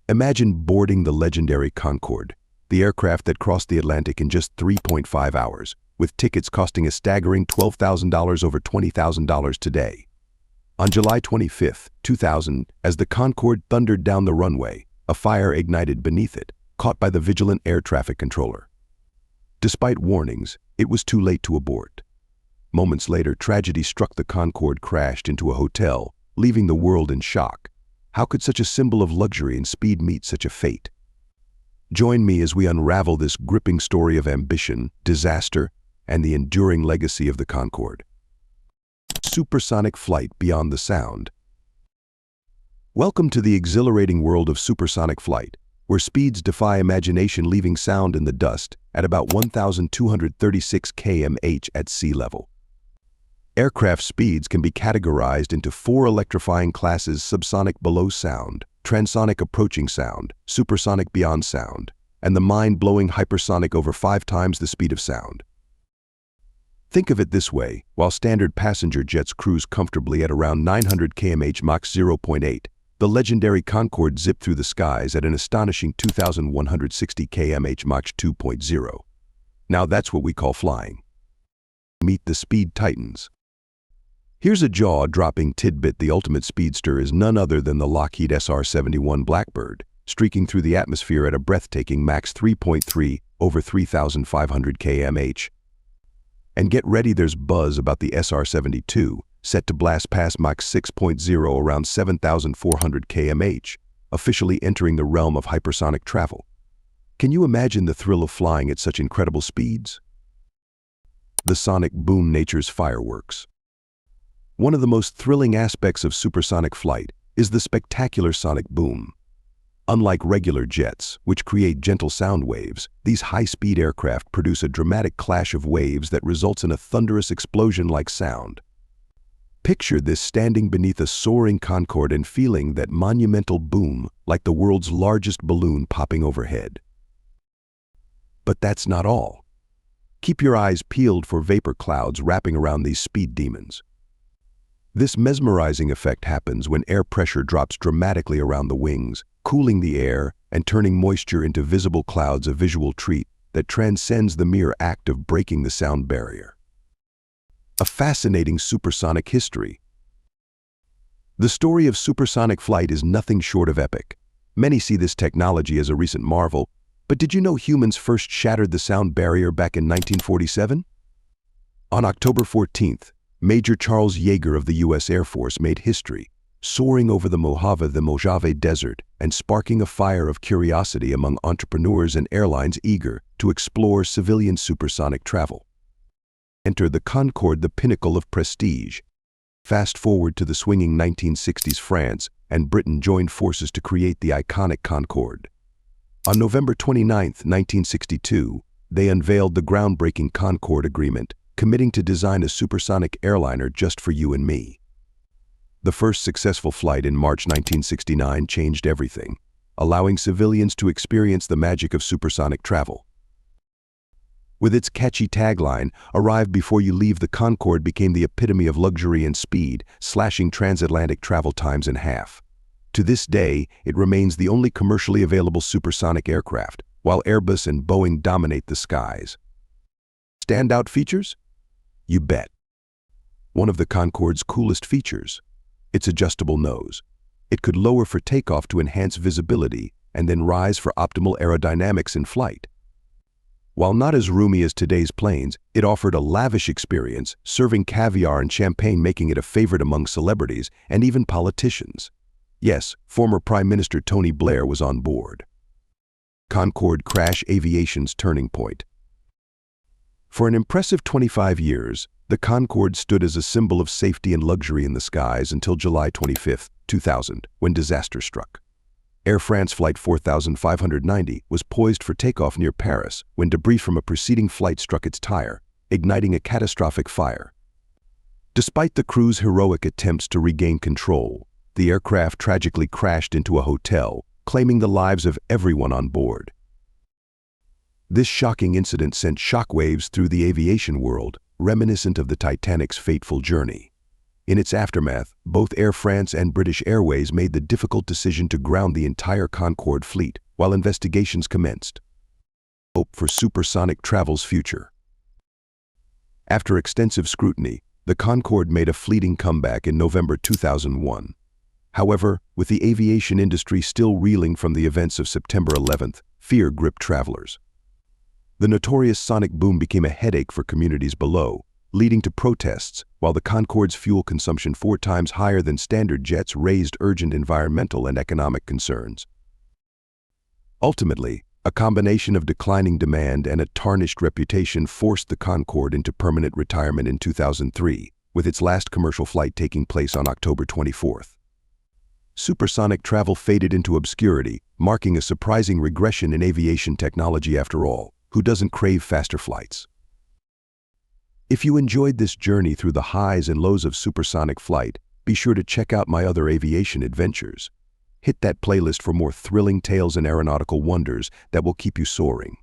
Imagine boarding the legendary Concorde, the aircraft that crossed the Atlantic in just 3.5 hours, with tickets costing a staggering $12,000 over $20,000 today. On July 25, 2000, as the Concorde thundered down the runway, a fire ignited beneath it, caught by the vigilant air traffic controller. Despite warnings, it was too late to abort. Moments later, tragedy struck. The Concorde crashed into a hotel, leaving the world in shock. How could such a symbol of luxury and speed meet such a fate? Join me as we unravel this gripping story of ambition, disaster, and the enduring legacy of the Concorde. Supersonic flight beyond the sound. Welcome to the exhilarating world of supersonic flight, where speeds defy imagination, leaving sound in the dust at about 1,236 km/h at sea level. Aircraft speeds can be categorized into 4 electrifying classes: subsonic below sound, transonic approaching sound, supersonic beyond sound, and the mind-blowing hypersonic over 5 times the speed of sound. Think of it this way: while standard passenger jets cruise comfortably at around 900 km/h Mach 0.8, the legendary Concorde zipped through the skies at an astonishing 2,160 km/h Mach 2.0. Now that's what we call flying. Meet the speed titans. Here's a jaw-dropping tidbit: the ultimate speedster is none other than the Lockheed SR-71 Blackbird, streaking through the atmosphere at a breathtaking Mach 3.3 over 3,500 km/h. And get ready, there's buzz about the SR-72, set to blast past Mach 6.0 around 7,400 km/h, officially entering the realm of hypersonic travel. Can you imagine the thrill of flying at such incredible speeds? The sonic boom, nature's fireworks. One of the most thrilling aspects of supersonic flight is the spectacular sonic boom. Unlike regular jets, which create gentle sound waves, these high-speed aircraft produce a dramatic clash of waves that results in a thunderous explosion-like sound. Picture this: standing beneath a soaring Concorde and feeling that monumental boom, like the world's largest balloon popping overhead. But that's not all. Keep your eyes peeled for vapor clouds wrapping around these speed demons. This mesmerizing effect happens when air pressure drops dramatically around the wings, cooling the air and turning moisture into visible clouds, a visual treat that transcends the mere act of breaking the sound barrier. A fascinating supersonic history. The story of supersonic flight is nothing short of epic. Many see this technology as a recent marvel, but did you know humans first shattered the sound barrier back in 1947? On October 14th, Major Charles Yeager of the U.S. Air Force made history, soaring over the Mojave Desert and sparking a fire of curiosity among entrepreneurs and airlines eager to explore civilian supersonic travel. Enter the Concorde, the pinnacle of prestige. Fast forward to the swinging 1960s, France and Britain joined forces to create the iconic Concorde. On November 29, 1962, they unveiled the groundbreaking Concorde Agreement, committing to design a supersonic airliner just for you and me. The first successful flight in March 1969 changed everything, allowing civilians to experience the magic of supersonic travel. With its catchy tagline, "Arrive before you leave," the Concorde became the epitome of luxury and speed, slashing transatlantic travel times in half. To this day, it remains the only commercially available supersonic aircraft, while Airbus and Boeing dominate the skies. Standout features? You bet. One of the Concorde's coolest features: its adjustable nose. It could lower for takeoff to enhance visibility and then rise for optimal aerodynamics in flight. While not as roomy as today's planes, it offered a lavish experience, serving caviar and champagne, making it a favorite among celebrities and even politicians. Yes, former Prime Minister Tony Blair was on board. Concorde crash, aviation's turning point. For an impressive 25 years, the Concorde stood as a symbol of safety and luxury in the skies until July 25, 2000, when disaster struck. Air France Flight 4590 was poised for takeoff near Paris when debris from a preceding flight struck its tire, igniting a catastrophic fire. Despite the crew's heroic attempts to regain control, the aircraft tragically crashed into a hotel, claiming the lives of everyone on board. This shocking incident sent shockwaves through the aviation world, reminiscent of the Titanic's fateful journey. In its aftermath, both Air France and British Airways made the difficult decision to ground the entire Concorde fleet while investigations commenced. Hope for supersonic travel's future. After extensive scrutiny, the Concorde made a fleeting comeback in November 2001. However, with the aviation industry still reeling from the events of September 11th, fear gripped travelers. The notorious sonic boom became a headache for communities below, leading to protests, while the Concorde's fuel consumption 4 times higher than standard jets raised urgent environmental and economic concerns. Ultimately, a combination of declining demand and a tarnished reputation forced the Concorde into permanent retirement in 2003, with its last commercial flight taking place on October 24th. Supersonic travel faded into obscurity, marking a surprising regression in aviation technology after all. Who doesn't crave faster flights? If you enjoyed this journey through the highs and lows of supersonic flight, be sure to check out my other aviation adventures. Hit that playlist for more thrilling tales and aeronautical wonders that will keep you soaring.